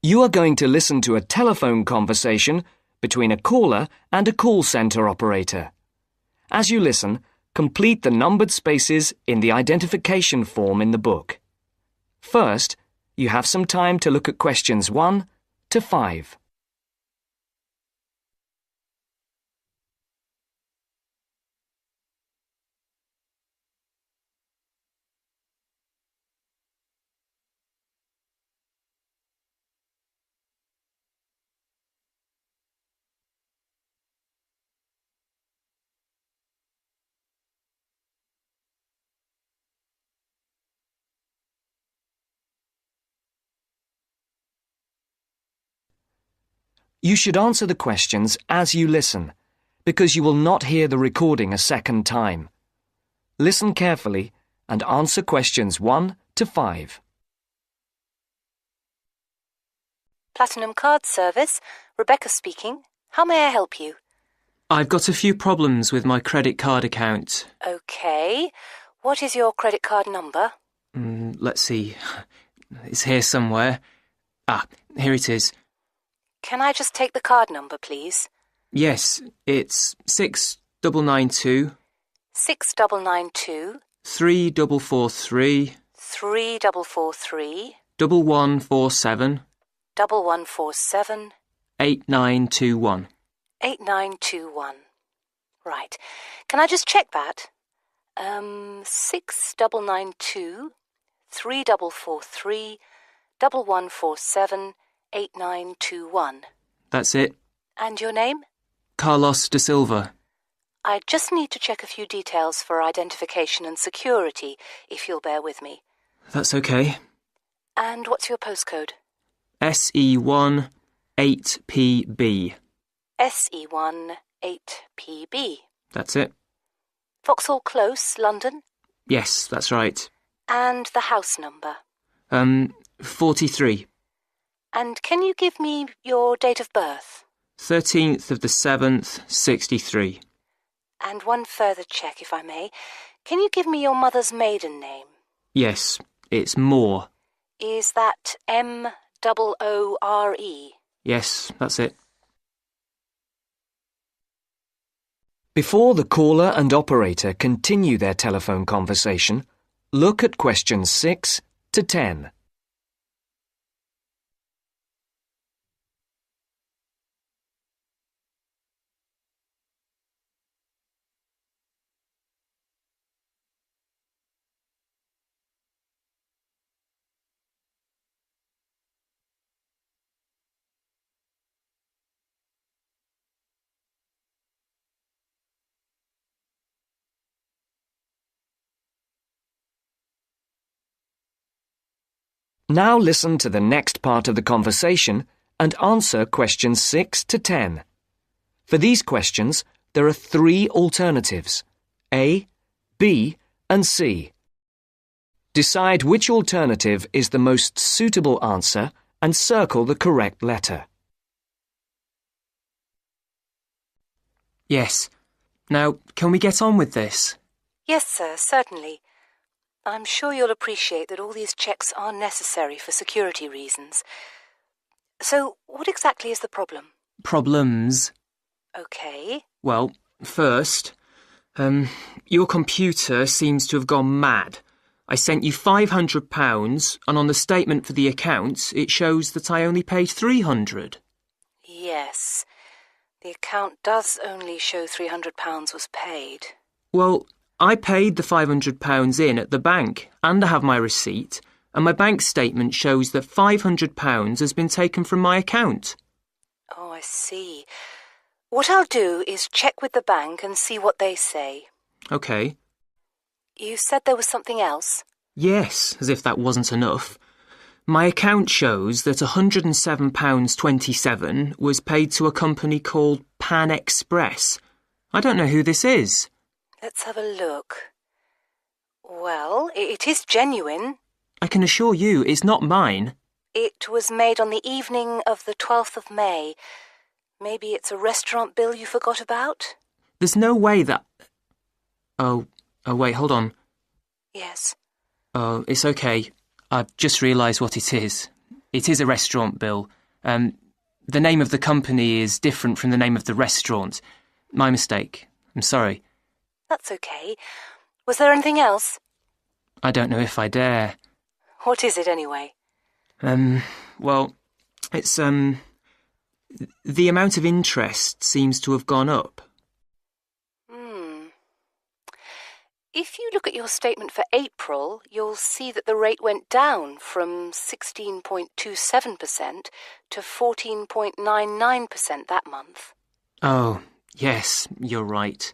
You are going to listen to a telephone conversation between a caller and a call centre operator. As you listen, complete the numbered spaces in the identification form in the book. First, you have some time to look at questions 1 to 5. You should answer the questions as you listen, because you will not hear the recording a second time. Listen carefully and answer questions 1 to 5. Platinum Card Service, Rebecca speaking. How may I help you? I've got a few problems with my credit card account. Okay. What is your credit card number? Let's see. It's here somewhere. Here it is. Can I just take the card number, please? Yes, it's 6992 6992 3443 3443 1147 1147 8921. 8921. Right. Can I just check that? 6992 3443 1147 8921. That's it. And your name? Carlos de Silva. I just need to check a few details for identification and security, if you'll bear with me. That's okay. And what's your postcode? SE1 8PB. SE1 8PB. That's it. Vauxhall Close, London? Yes, that's right. And the house number? 43. And can you give me your date of birth? 13th of the 7th, 63. And one further check, if I may. Can you give me your mother's maiden name? Yes, it's Moore. Is that M-O-O-R-E? Yes, that's it. Before the caller and operator continue their telephone conversation, look at questions 6 to 10. Now listen to the next part of the conversation and answer questions 6 to 10. For these questions, there are 3 alternatives: A, B, and C. Decide which alternative is the most suitable answer and circle the correct letter. Yes. Now, can we get on with this? Yes, sir, certainly. I'm sure you'll appreciate that all these checks are necessary for security reasons. So, what exactly is the problem? Problems? Okay. Well, first, your computer seems to have gone mad. I sent you £500 and on the statement for the account it shows that I only paid £300. Yes. The account does only show £300 was paid. Well, I paid the £500 in at the bank and I have my receipt, and my bank statement shows that £500 has been taken from my account. Oh, I see. What I'll do is check with the bank and see what they say. OK. You said there was something else? Yes, as if that wasn't enough. My account shows that £107.27 was paid to a company called Pan Express. I don't know who this is. Let's have a look. Well, it is genuine. I can assure you it's not mine. It was made on the evening of the 12th of May. Maybe it's a restaurant bill you forgot about? There's no way that... Oh, wait, hold on. Yes. Oh, it's okay. I've just realised what it is. it is a restaurant bill. The name of the company is different from the name of the restaurant. My mistake. I'm sorry. That's okay. Was there anything else? I don't know if I dare. What is it anyway? Well, it's, the amount of interest seems to have gone up. If you look at your statement for April, you'll see that the rate went down from 16.27% to 14.99% that month. Oh, yes, you're right.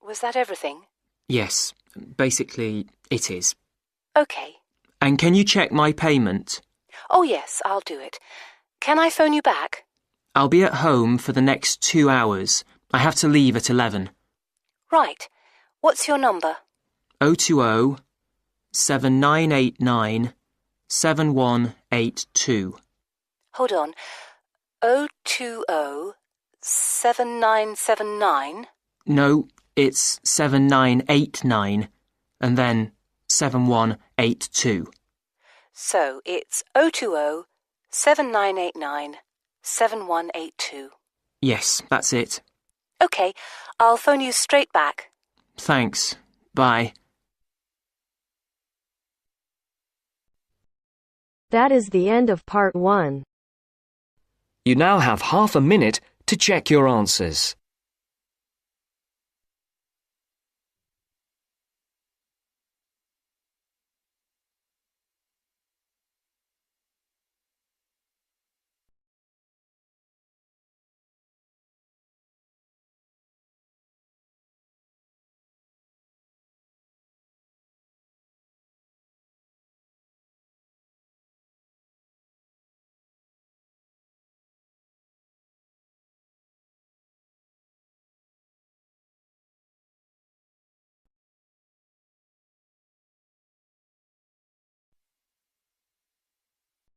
Was that everything? Yes, basically, it is. Okay. And can you check my payment? Oh, yes, I'll do it. Can I phone you back? I'll be at home for the next 2 hours. I have to leave at 11. Right. What's your number? 020 7989 7182. Hold on. 020 7979? No, it's 7989 and then 7182. So it's 020 7989 7182. Yes, that's it. Okay, I'll phone you straight back. Thanks. Bye. That is the end of part 1. You now have half a minute to check your answers.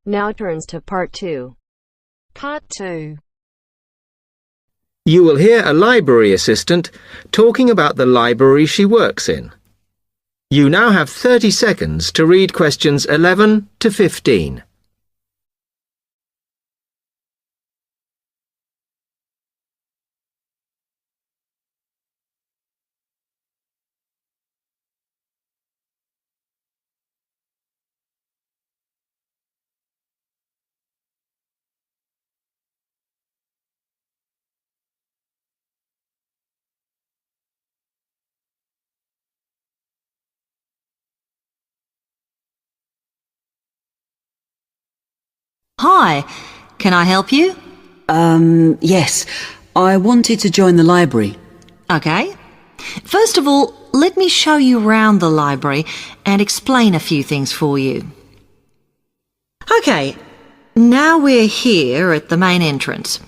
Now turns to part 2. Part 2. You will hear a library assistant talking about the library she works in. You now have 30 seconds to read questions 11 to 15. Hi, can I help you? Yes. I wanted to join the library. Okay. First of all, let me show you round the library and explain a few things for you. Okay, now we're here at the main entrance.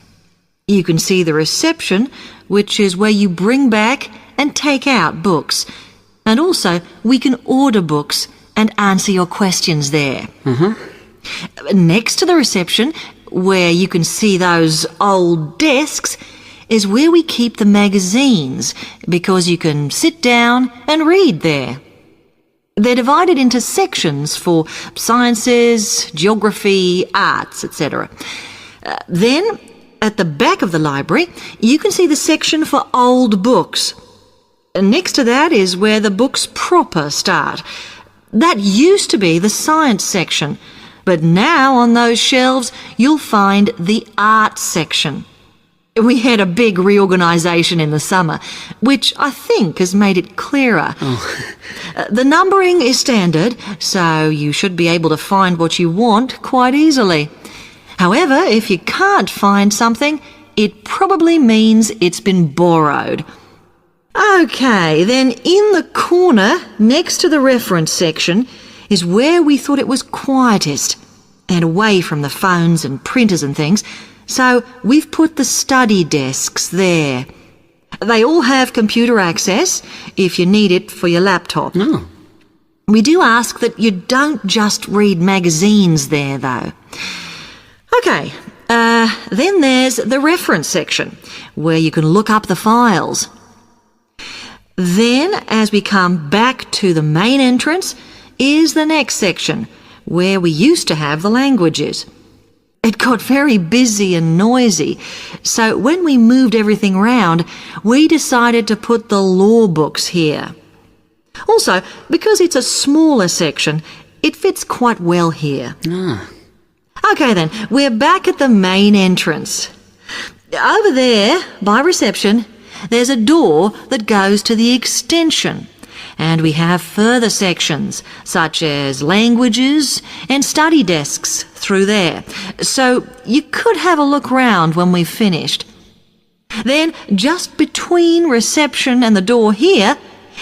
You can see the reception, which is where you bring back and take out books. And also, we can order books and answer your questions there. Next to the reception, where you can see those old desks, is where we keep the magazines, because you can sit down and read there. They're divided into sections for sciences, geography, arts, etc. Then, at the back of the library, you can see the section for old books. Next to that is where the books proper start. That used to be the science section, but now on those shelves you'll find the art section. We had a big reorganisation in the summer, which I think has made it clearer. The numbering is standard, so you should be able to find what you want quite easily. However, if you can't find something, it probably means it's been borrowed. Okay, then in the corner next to the reference section is where we thought it was quietest and away from the phones and printers and things, so we've put the study desks there. They all have computer access if you need it for your laptop. We do ask that you don't just read magazines there, though. Okay, then there's the reference section, where you can look up the files. Then, as we come back to the main entrance, is the next section, where we used to have the languages. It got very busy and noisy, so when we moved everything round, we decided to put the law books here. Also, because it's a smaller section, it fits quite well here. OK then, we're back at the main entrance. Over there, by reception, there's a door that goes to the extension. And we have further sections, such as languages and study desks through there. So you could have a look round when we've finished. Then, just between reception and the door here,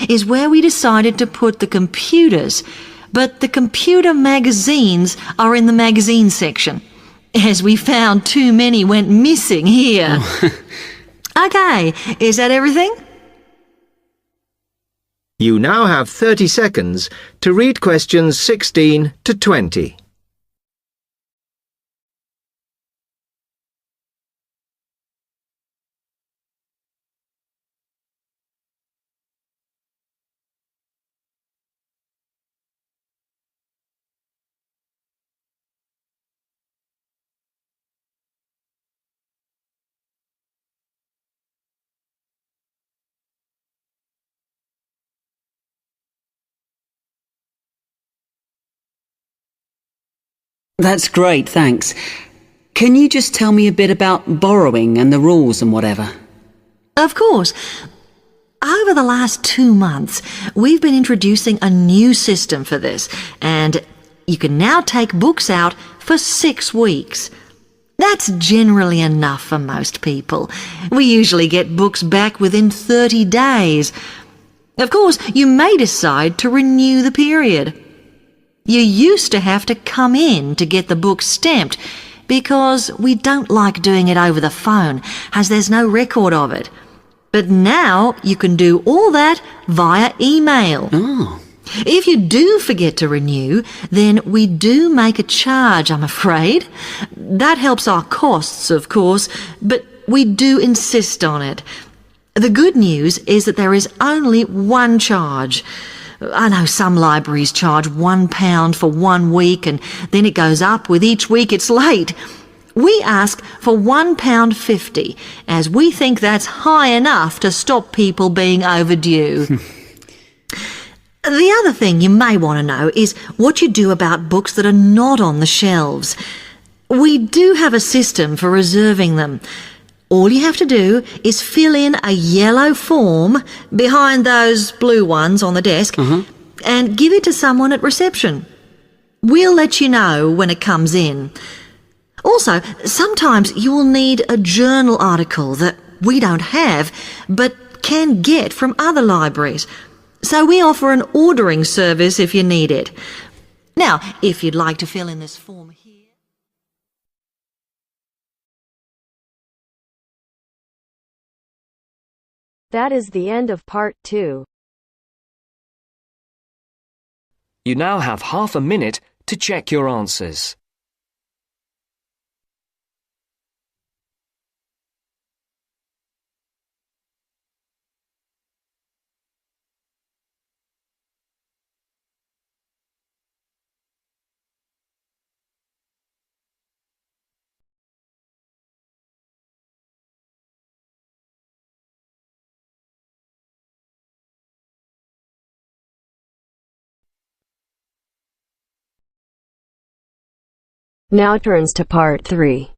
is where we decided to put the computers. But the computer magazines are in the magazine section, as we found too many went missing here. OK, is that everything? You now have 30 seconds to read questions 16 to 20. That's great, thanks. Can you just tell me a bit about borrowing and the rules and whatever? Of course. Over the last 2 months, we've been introducing a new system for this, and you can now take books out for 6 weeks. That's generally enough for most people. We usually get books back within 30 days. Of course, you may decide to renew the period. You used to have to come in to get the book stamped because we don't like doing it over the phone, as there's no record of it. But now you can do all that via email. If you do forget to renew, then we do make a charge, I'm afraid. That helps our costs, of course, but we do insist on it. The good news is that there is only one charge. I know some libraries charge £1 for 1 week and then it goes up with each week it's late. We ask for £1.50 as we think that's high enough to stop people being overdue. The other thing you may want to know is what you do about books that are not on the shelves. We do have a system for reserving them. All you have to do is fill in a yellow form behind those blue ones on the desk and give it to someone at reception. We'll let you know when it comes in. Also, sometimes you will need a journal article that we don't have but can get from other libraries. So we offer an ordering service if you need it. Now, if you'd like to fill in this form here. That is the end of part 2. You now have half a minute to check your answers. Now turns to part 3.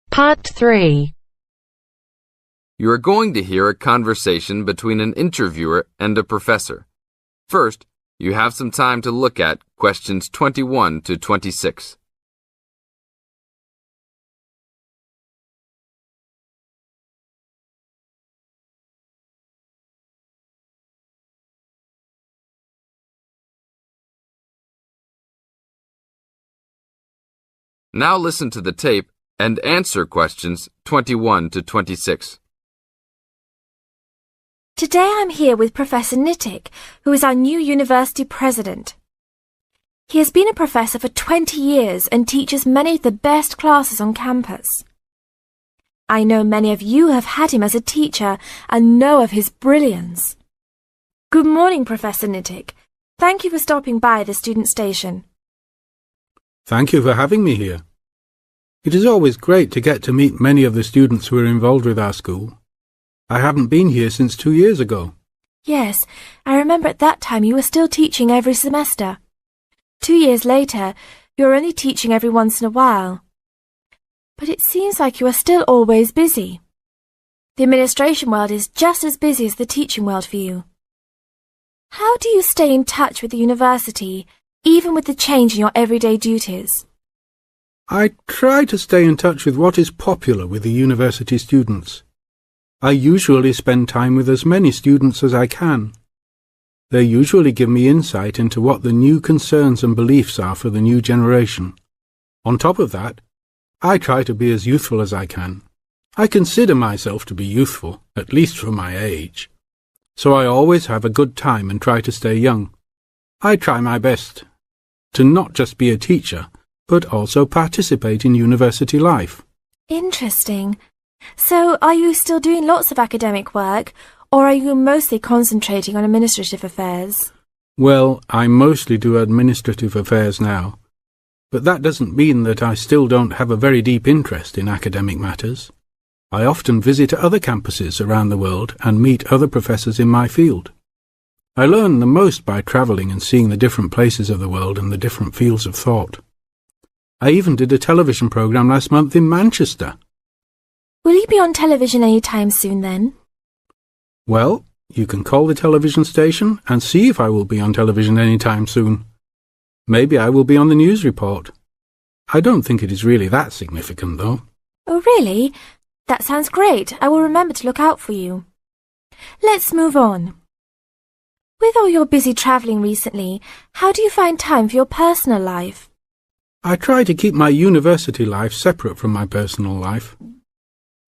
Part 3. You are going to hear a conversation between an interviewer and a professor. First, you have some time to look at questions 21 to 26. Now listen to the tape and answer questions 21 to 26. Today I'm here with Professor Nittick, who is our new university president. He has been a professor for 20 years and teaches many of the best classes on campus. I know many of you have had him as a teacher and know of his brilliance. Good morning, Professor Nittick. Thank you for stopping by the student station. Thank you for having me here. It is always great to get to meet many of the students who are involved with our school. I haven't been here since 2 years ago. Yes, I remember at that time you were still teaching every semester. 2 years later, you're only teaching every once in a while. But it seems like you are still always busy. The administration world is just as busy as the teaching world for you. How do you stay in touch with the university, even with the change in your everyday duties? I try to stay in touch with what is popular with the university students. I usually spend time with as many students as I can. They usually give me insight into what the new concerns and beliefs are for the new generation. On top of that, I try to be as youthful as I can. I consider myself to be youthful, at least for my age. So I always have a good time and try to stay young. I try my best to not just be a teacher, but also participate in university life. Interesting. So, are you still doing lots of academic work, or are you mostly concentrating on administrative affairs? Well, I mostly do administrative affairs now, but that doesn't mean that I still don't have a very deep interest in academic matters. I often visit other campuses around the world and meet other professors in my field. I learn the most by travelling and seeing the different places of the world and the different fields of thought. I even did a television programme last month in Manchester. Will you be on television any time soon then? Well, you can call the television station and see if I will be on television any time soon. Maybe I will be on the news report. I don't think it is really that significant, though. Oh, really? That sounds great. I will remember to look out for you. Let's move on. With all your busy travelling recently, how do you find time for your personal life? I try to keep my university life separate from my personal life.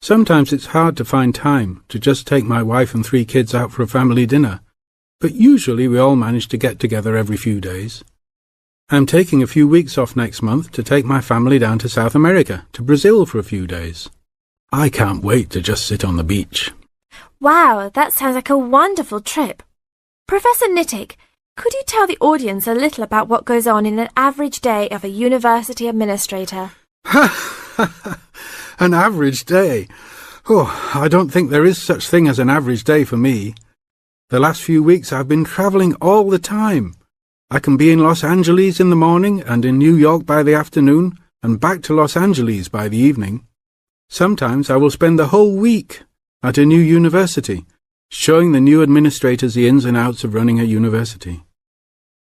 Sometimes it's hard to find time to just take my wife and 3 kids out for a family dinner, but usually we all manage to get together every few days. I'm taking a few weeks off next month to take my family down to South America, to Brazil for a few days. I can't wait to just sit on the beach. Wow, that sounds like a wonderful trip. Professor Nittick, could you tell the audience a little about what goes on in an average day of a university administrator? An average day? Oh, I don't think there is such thing as an average day for me. The last few weeks I've been travelling all the time. I can be in Los Angeles in the morning and in New York by the afternoon and back to Los Angeles by the evening. Sometimes I will spend the whole week at a new university, showing the new administrators the ins and outs of running a university.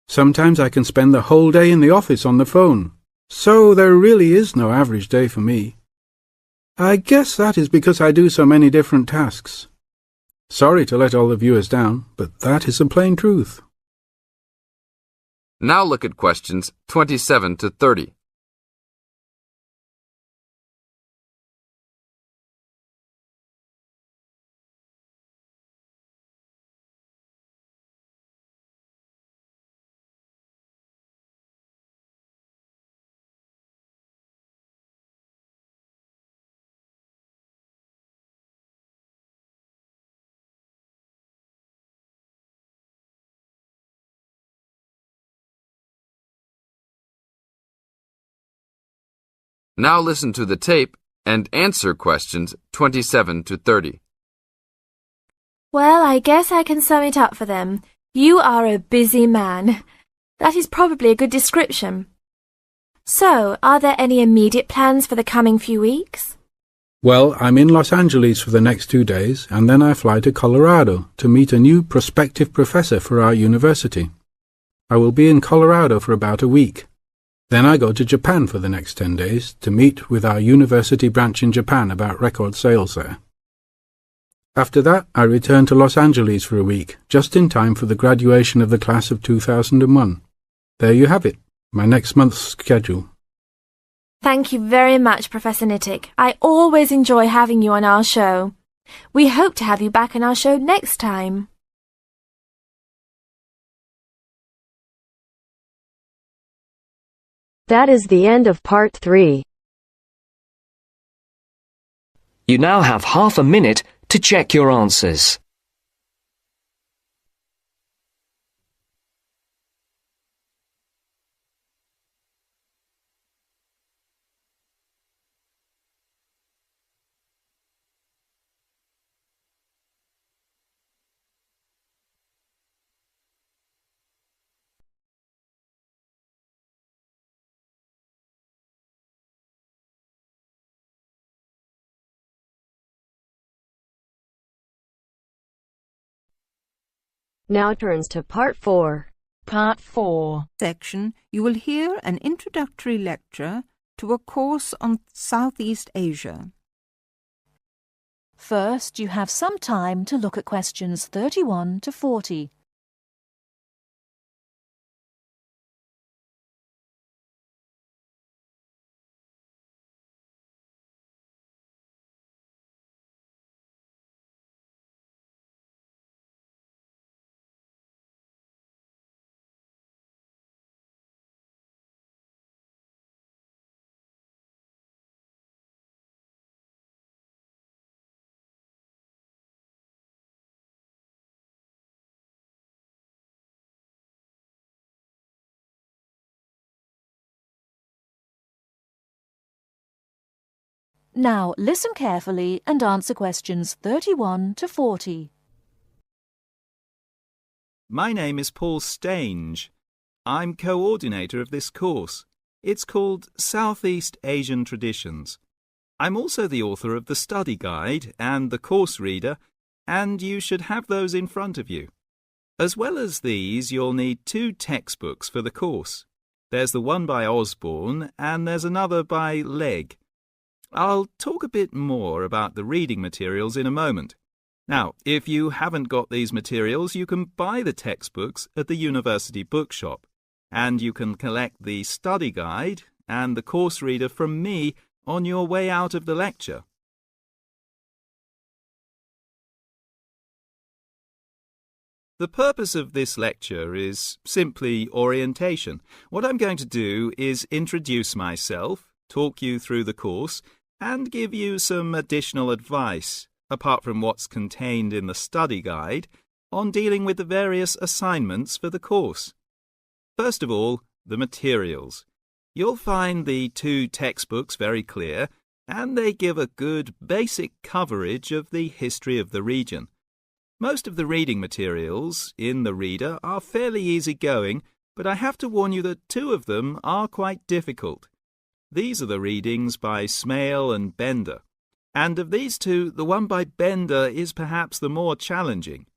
Sometimes I can spend the whole day in the office on the phone, so there really is no average day for me. I guess that is because I do so many different tasks. Sorry to let all the viewers down, but that is the plain truth. Now look at questions 27 to 30. Now listen to the tape and answer questions 27 to 30. Well, I guess I can sum it up for them. You are a busy man. That is probably a good description. So, are there any immediate plans for the coming few weeks? Well, I'm in Los Angeles for the next 2 days, and then I fly to Colorado to meet a new prospective professor for our university. I will be in Colorado for about a week. Then I go to Japan for the next 10 days to meet with our university branch in Japan about record sales there. After that, I return to Los Angeles for a week, just in time for the graduation of the class of 2001. There you have it, my next month's schedule. Thank you very much, Professor Nittick. I always enjoy having you on our show. We hope to have you back on our show next time. That is the end of part 3. You now have half a minute to check your answers. Now turns to Part 4. Part 4. Section, you will hear an introductory lecture to a course on Southeast Asia. First, you have some time to look at questions 31 to 40. Now listen carefully and answer questions 31 to 40. My name is Paul Stange. I'm coordinator of this course. It's called Southeast Asian Traditions. I'm also the author of the study guide and the course reader, and you should have those in front of you. As well as these, you'll need 2 textbooks for the course. There's the one by Osborne and there's another by Legg. I'll talk a bit more about the reading materials in a moment. Now, if you haven't got these materials, you can buy the textbooks at the university bookshop, and you can collect the study guide and the course reader from me on your way out of the lecture. The purpose of this lecture is simply orientation. What I'm going to do is introduce myself, talk you through the course, and give you some additional advice, apart from what's contained in the study guide, on dealing with the various assignments for the course. First of all, the materials. You'll find the 2 textbooks very clear, and they give a good basic coverage of the history of the region. Most of the reading materials in the reader are fairly easy-going, but I have to warn you that 2 of them are quite difficult. These are the readings by Smale and Bender, and of these 2, the one by Bender is perhaps the more challenging.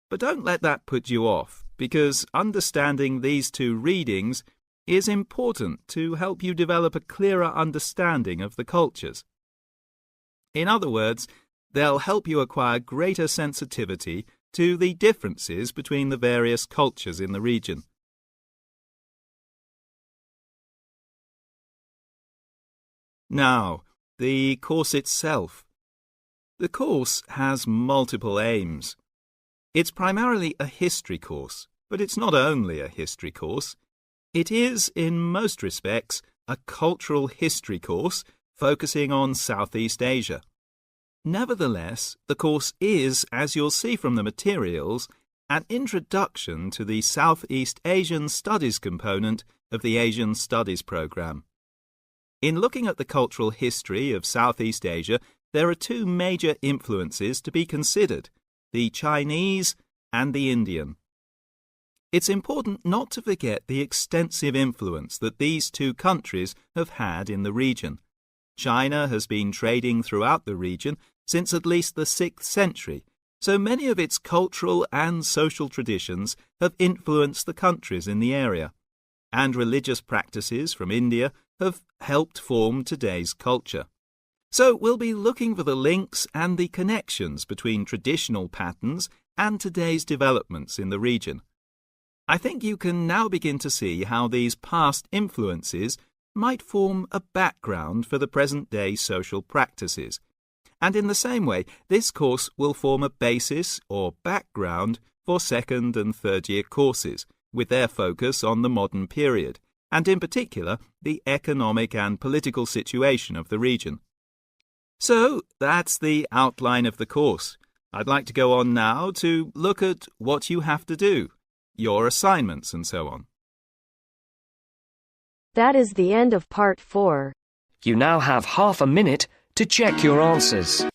But don't let that put you off, because understanding these 2 readings is important to help you develop a clearer understanding of the cultures. In other words, they'll help you acquire greater sensitivity to the differences between the various cultures in the region. Now, the course itself. The course has multiple aims. It's primarily a history course, but it's not only a history course. It is, in most respects, a cultural history course focusing on Southeast Asia. Nevertheless, the course is, as you'll see from the materials, an introduction to the Southeast Asian Studies component of the Asian Studies program. In looking at the cultural history of Southeast Asia, there are 2 major influences to be considered, the Chinese and the Indian. It's important not to forget the extensive influence that these 2 countries have had in the region. China has been trading throughout the region since at least the 6th century, so many of its cultural and social traditions have influenced the countries in the area, and religious practices from India have helped form today's culture. So we'll be looking for the links and the connections between traditional patterns and today's developments in the region. I think you can now begin to see how these past influences might form a background for the present-day social practices. And in the same way, this course will form a basis or background for 2nd and 3rd year courses, with their focus on the modern period, and in particular, the economic and political situation of the region. So, that's the outline of the course. I'd like to go on now to look at what you have to do, your assignments and so on. That is the end of Part 4. You now have half a minute to check your answers.